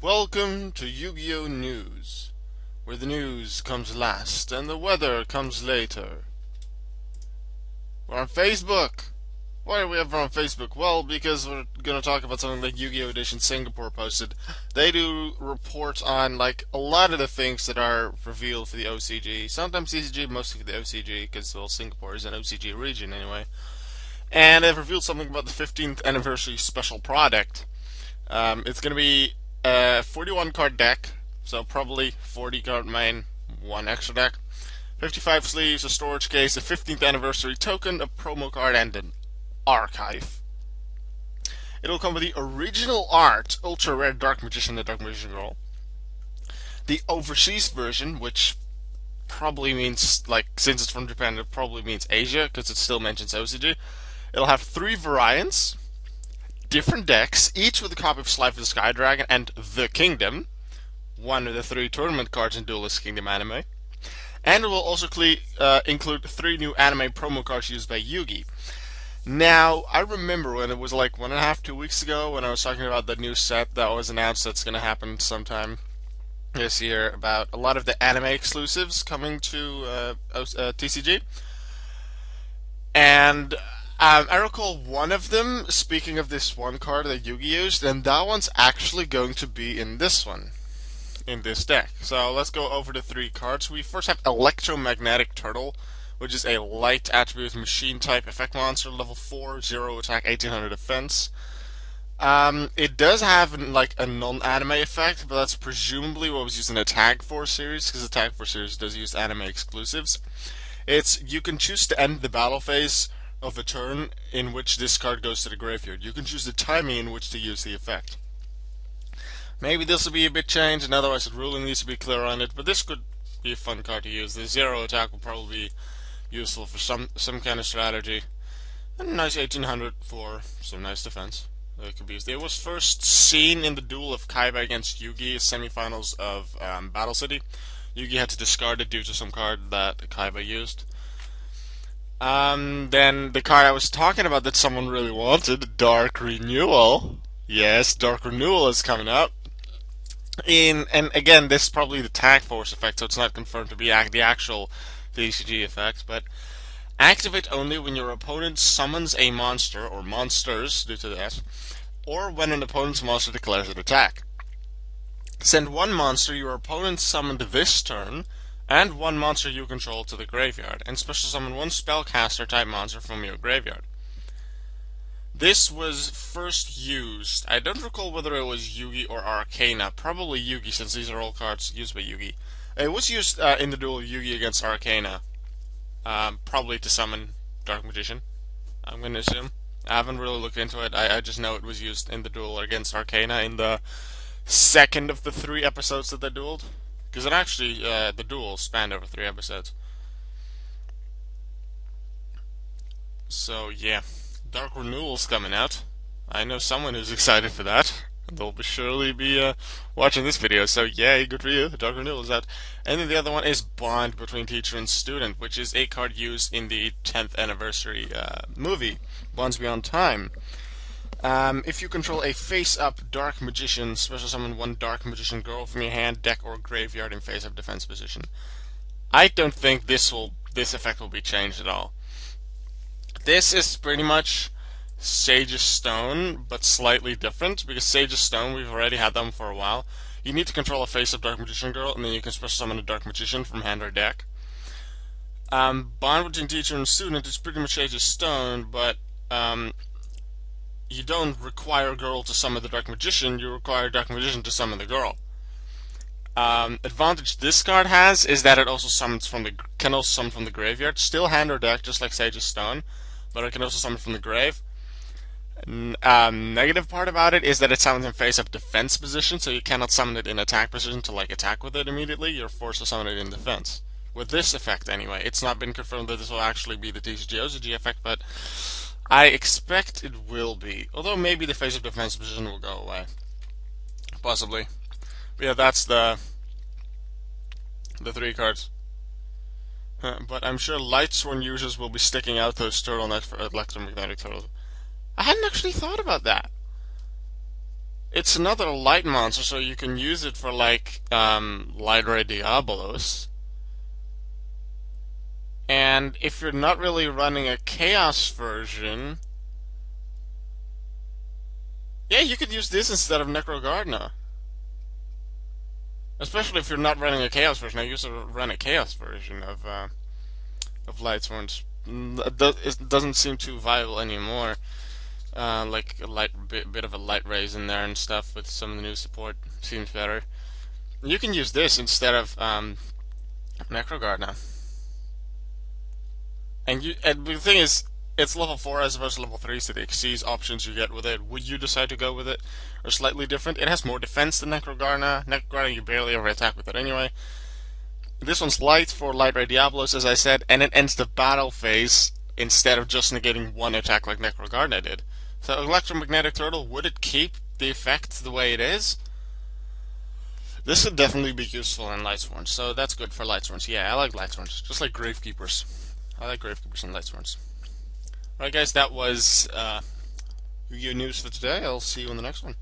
Welcome to Yu-Gi-Oh! News, where the news comes last and the weather comes later. We're on Facebook. Why are we ever on Facebook? Well, because we're going to talk about something like Yu-Gi-Oh! Edition Singapore posted. They do report on, like, a lot of the things that are revealed for the OCG. Sometimes CCG, mostly for the OCG, because, well, Singapore is an OCG region anyway. And they've revealed something about the 15th anniversary special product. It's going to be a 41 card deck, so probably 40 card main, one extra deck, 55 sleeves, a storage case, a 15th anniversary token, a promo card, and an archive. It'll come with the original art, ultra rare Dark Magician and Dark Magician Girl, the overseas version, which probably means, like, since it's from Japan, it probably means Asia, because it still mentions OCG. It'll have 3 variants, different decks, each with a copy of Slife of the Sky Dragon and The Kingdom, one of the 3 tournament cards in Duelist Kingdom anime. And it will also include 3 new anime promo cards used by Yugi. Now, I remember when it was like 1.5, 2 weeks ago when I was talking about the new set that was announced that's going to happen sometime this year about a lot of the anime exclusives coming to TCG. And I recall one of them, speaking of this one card that Yugi used, and that one's actually going to be in this one, in this deck. So let's go over the 3 cards. We first have Electromagnetic Turtle, which is a light attribute machine type effect monster, level 4, 0 attack, 1800 defense. It does have like a non-anime effect, but that's presumably what was used in the Tag Force series, because the Tag Force series does use anime exclusives. You can choose to end the battle phase of a turn in which this card goes to the graveyard. You can choose the timing in which to use the effect. Maybe this will be a bit changed, and otherwise the ruling needs to be clear on it, but this could be a fun card to use. The 0 attack will probably be useful for some kind of strategy. And a nice 1800 for some nice defense. It could be used. It was first seen in the duel of Kaiba against Yugi, semifinals of Battle City. Yugi had to discard it due to some card that Kaiba used. Then the card I was talking about that someone really wanted, Dark Renewal. Yes, Dark Renewal is coming up. And again, this is probably the Tag Force effect, so it's not confirmed to be the actual DCG effect, but activate only when your opponent summons a monster, or monsters due to the S, or when an opponent's monster declares an attack. Send 1 monster your opponent summoned this turn, and 1 monster you control to the graveyard, and special summon 1 spellcaster type monster from your graveyard. This was first used, I don't recall whether it was Yugi or Arcana, probably Yugi since these are all cards used by Yugi. It was used in the duel of Yugi against Arcana, probably to summon Dark Magician, I'm going to assume. I haven't really looked into it, I just know it was used in the duel against Arcana in the second of the 3 episodes that they dueled. Because it actually, the duel spanned over 3 episodes. So, yeah. Dark Renewal's coming out. I know someone who's excited for that. They'll surely be watching this video, so yay, good for you. Dark Renewal is out. And then the other one is Bond Between Teacher and Student, which is a card used in the 10th anniversary movie, Bonds Beyond Time. If you control a face-up Dark Magician, special summon 1 Dark Magician Girl from your hand, deck, or graveyard in face-up defense position. I don't think this effect will be changed at all. This is pretty much Sage's Stone, but slightly different, because Sage's Stone, we've already had them for a while. You need to control a face-up Dark Magician Girl, and then you can special summon a Dark Magician from hand or deck. Bond Between Teacher and Student is pretty much Sage's Stone, but you don't require a girl to summon the Dark Magician, you require Dark Magician to summon the girl. Advantage this card has is that it also can also summon from the graveyard, still hand or deck, just like Sage's Stone, but it can also summon from the grave. Negative part about it is that it summons in face-up defense position, so you cannot summon it in attack position to attack with it immediately. You're forced to summon it in defense. With this effect, anyway, it's not been confirmed that this will actually be the TCG OCG effect, but I expect it will be. Although maybe the face-up defense position will go away, possibly. But yeah, that's the 3 cards. But I'm sure Lightsworn users will be sticking out those turtlenecks for Electromagnetic Turtle. I hadn't actually thought about that. It's another light monster, so you can use it for like Light Ray Diabolos. And if you're not really running a Chaos version, yeah, you could use this instead of Necrogardna. Especially if you're not running a Chaos version. I used to run a Chaos version of Lightsworn. It doesn't seem too viable anymore. Like a bit of a light rays in there and stuff with some of the new support seems better. You can use this instead of Necrogardna. And the thing is, it's level 4 as opposed to level 3, so the Xyz options you get with it, would you decide to go with it, are slightly different. It has more defense than Necrogardna. Necrogardna, you barely ever attack with it anyway. This one's light for Light Ray Diabolos, as I said, and it ends the battle phase instead of just negating one attack like Necrogardna did. So Electromagnetic Turtle, would it keep the effect the way it is? This would definitely be useful in Lightsworn, so that's good for Lightsworns. Yeah, I like Lightsworns, just like Gravekeepers. I like Gravekeepers and Lightsworns. Alright guys, that was Yu-Gi-Oh! News for today. I'll see you in the next one.